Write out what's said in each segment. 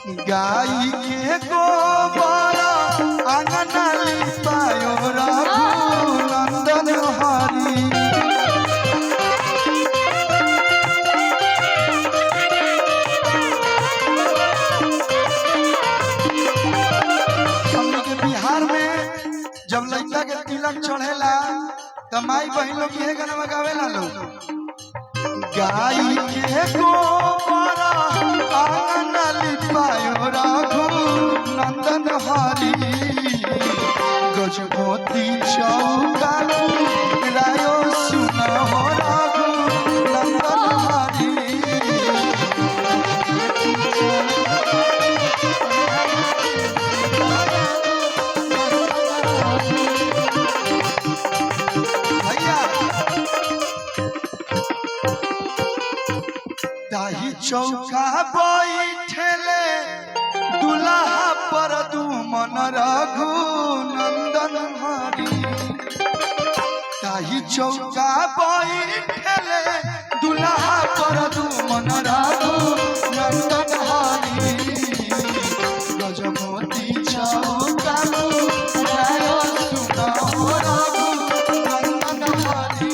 गाई के गोबर आंगना लिपायो रघुनंदन हरि। बिहार में जब लड़का के तिलक चढ़ेला तो माई बहन लोग ये गाना गावेला लोग। गाई के गोबर आंगना लिपायो रघुनंदन हरि। गजमोती चौका रायो सुना हो रघुनंदन हरि। दाही चौका बैठेले दुल्हा पर दुमन रघुनंदन हरि। दाही चौका बैठेले दुल्हा पर दुमन रघुनंदन हरि। गजमोती चौका रायो सुना हो रघुनंदन हरि।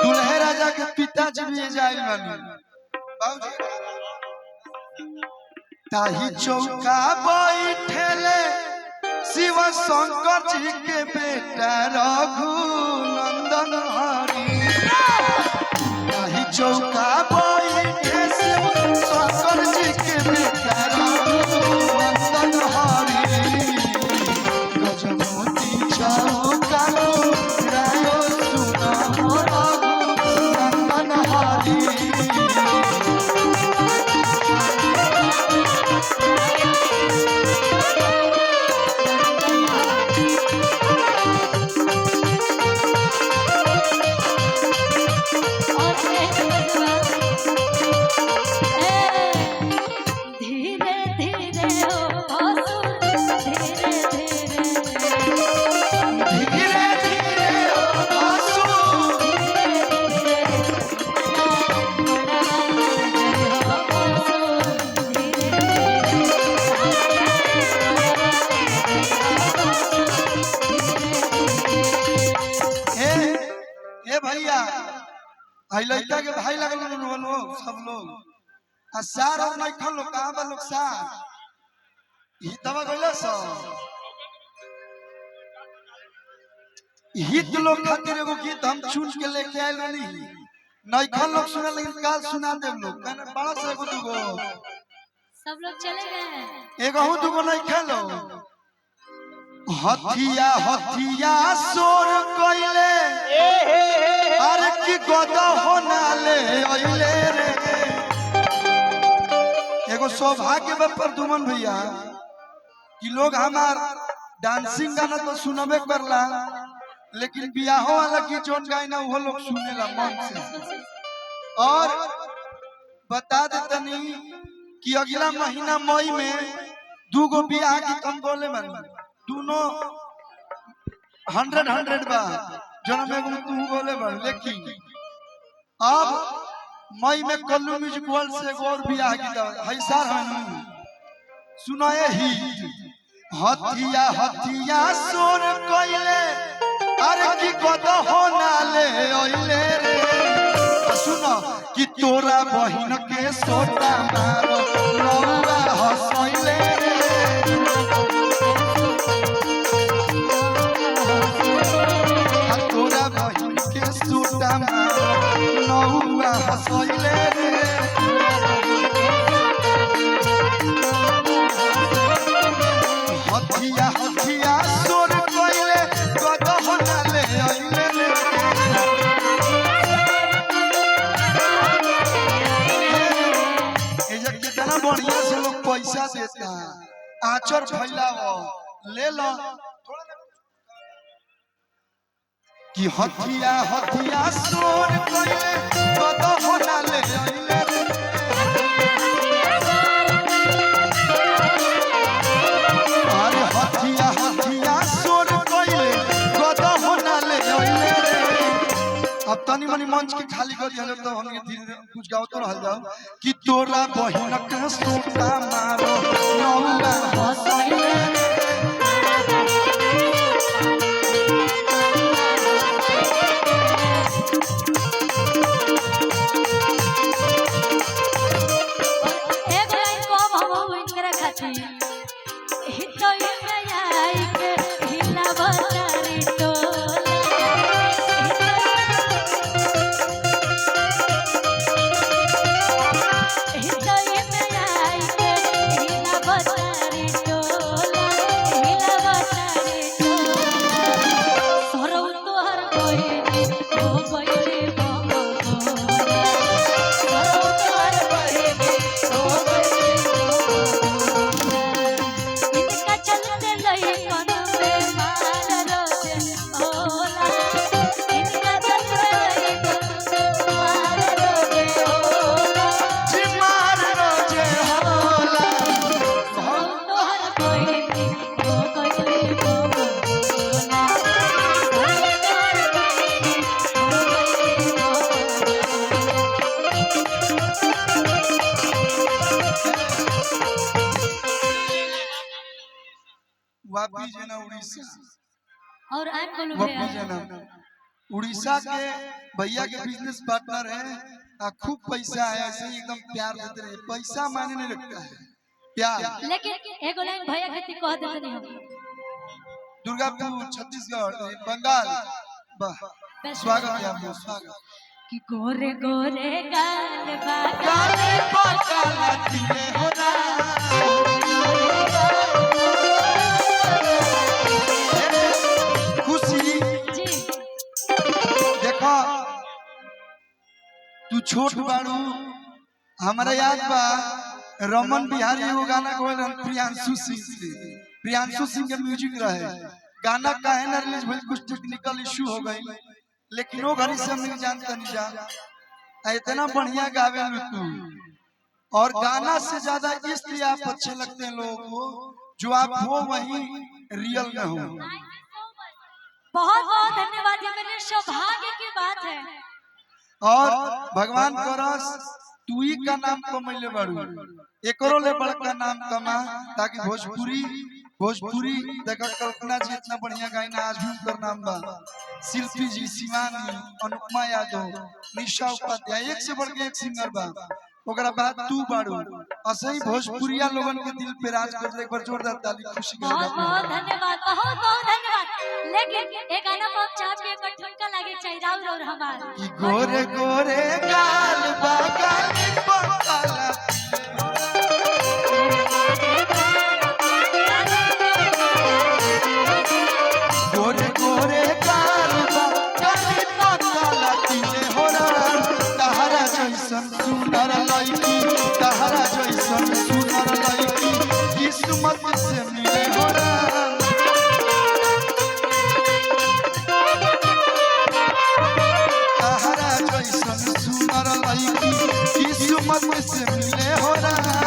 दुल्हे राजा के पिताजी भी जाए ताही चौका बैठेले शिव शंकर जी के बेटा रघुनंदन हरि। ताही चौका बैठे शिव शंकर जी के बेटा रघुनंदन हरि। गजमोती चौका रायो सुना हो रघुनंदन हरि। भाई लड़का के भाई लगल लोग सब लोग सार और नहीं खल लोग कहां बा लोग सार हितवा गइला सब हित लोग खातिर एगो गीत हम चुन के लेके आइल नहीं नहीं खल लोग सुना लेकिन काल सुना देब लोग कहने बड़ा से एगो दुगो सब लोग चले गए एगो हूं दुगो नहीं खेलो। हथिया हथिया सोर कइले अरे की गदा होना ले अइले रे। एगो सौभाग्य बा प्रदुमन भैया कि लोग हमार डांसिंग गाना तो सुनबे करला लेकिन बियाहो वाला की जोन गाय ना वो लोग सुनेला मन से। और बता देतनी कि अगला महीना मई में दूगो बियाह की तुम बोले बनी दोनों 100 बा जन में तू बोले बन। लेकिन अब मई में कल्लू म्यूजिक वर्ल्ड से एक और बियाह की है सार है सुनाए ही। हथिया हथिया सोर कइले अरे की गद होना ले ओइले रे। सुनो कि तोरा बहिन के सोटा मारो लौरा हसइले रे। तोरा बहिन के सोटा मारो लौरा हसइले रे। हथिया हथिया सोर कइले गद होना ले अइले रे। ए जब कितना बढ़िया से लोग पैसा देता आचर फैलाओ ले लो कि हथिया हथिया सोर कइले गद होना ले अइले रे। अरे हथिया हथिया सोर कइले गद होना ले अइले रे। अब तनी तनी मंच के खाली कर दिया तो हम धीरे कुछ गाओ तो रह जाओ कि तोरा बहिन के सोटा मारो नौवा हंसैले वापी जना उड़ीसा और आप बोलो वापी जना उड़ीसा के भैया के बिजनेस पार्टनर है खूब पैसा है ऐसे ही एकदम प्यार देते रहे पैसा मायने नहीं रखता है प्यार लेकिन एगो लाइन भैया खातिर कह देते नहीं हम दुर्गापुर छत्तीसगढ़ बंगाल स्वागत है आपका स्वागत कि गोरे गोरे गाल गाले पकाला दिले हो ना तू छोट बाड़ू हमारा याद बा रमन बिहारी वो गाना गोल प्रियांशु सिंह के म्यूजिक रहे गाना काहे ना रिलीज भइल कुछ टेक्निकल इशू हो गई लेकिन वो घड़ी से हम नहीं जानता नहीं जा इतना बढ़िया गावे तू और गाना से ज्यादा इसलिए आप अच्छे लगते हैं लोगों को जो आप हो वही रियल में हो। बहुत बहुत धन्यवाद, ये मेरे सौभाग्य की बात है। और भगवान करस तू ही का नाम कमैले बाड़ू एकरो ले बड़का नाम कमा ताकि भोजपुरी देखा कल्पना जी इतना बढ़िया गायना आज भी उनका नाम बा शिल्पी जी शिवानी अनुपमा यादव निशा उपाध्याय एक से बढ़ के एक सिंगर बा ओकरा बाद तू बाड़ू असही भोजपुरिया लोगन के दिल पे राज कर एक बार जोरदार ताली खुशी के बहुत बहुत धन्यवाद, बहुत बहुत धन्यवाद। लेकिन एक गाना पर चाप के एक ठुमका लागे चाहिए राउर और हमार कि गोरे गोरे गाल बागाली पकाला गोरे गोरे गाल बागाली पकाला दिले होरा तहरा जैसन सुंदर लड़की तहरा जैसन सुंदर लड़की किस्मत से मिले होरा सुंदर लड़की किस्मत से मिले हो रहा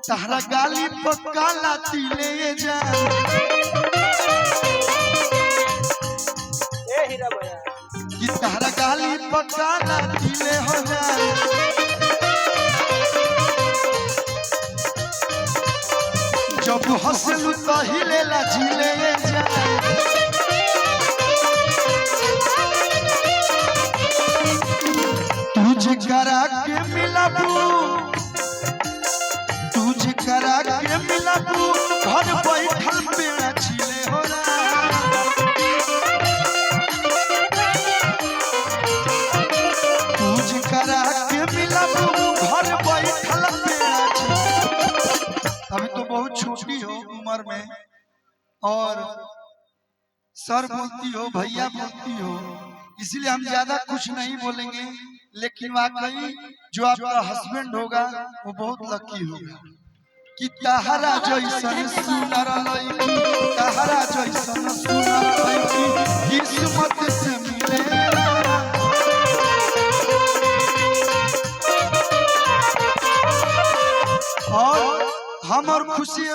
तहरा गाली पक्का लाती ले जा कि तहरा गाली पक्का लाती ले हो जा जब हंसलू तो हिले ला झीले जा तुझे करा के मिलाबू करा के मिलाबू घर बैठल पेड़ा छिले हो रहा और सर बोलती हो, भैया बोलती हो, इसलिए हम ज्यादा कुछ नहीं बोलेंगे। लेकिन वाकई जो आपका हस्बैंड होगा वो बहुत लकी होगा कि तहरा जैसन सुनर लड़की, तहरा जैसन सुनर लड़की किस्मत से मिलेला। और हमर खुशी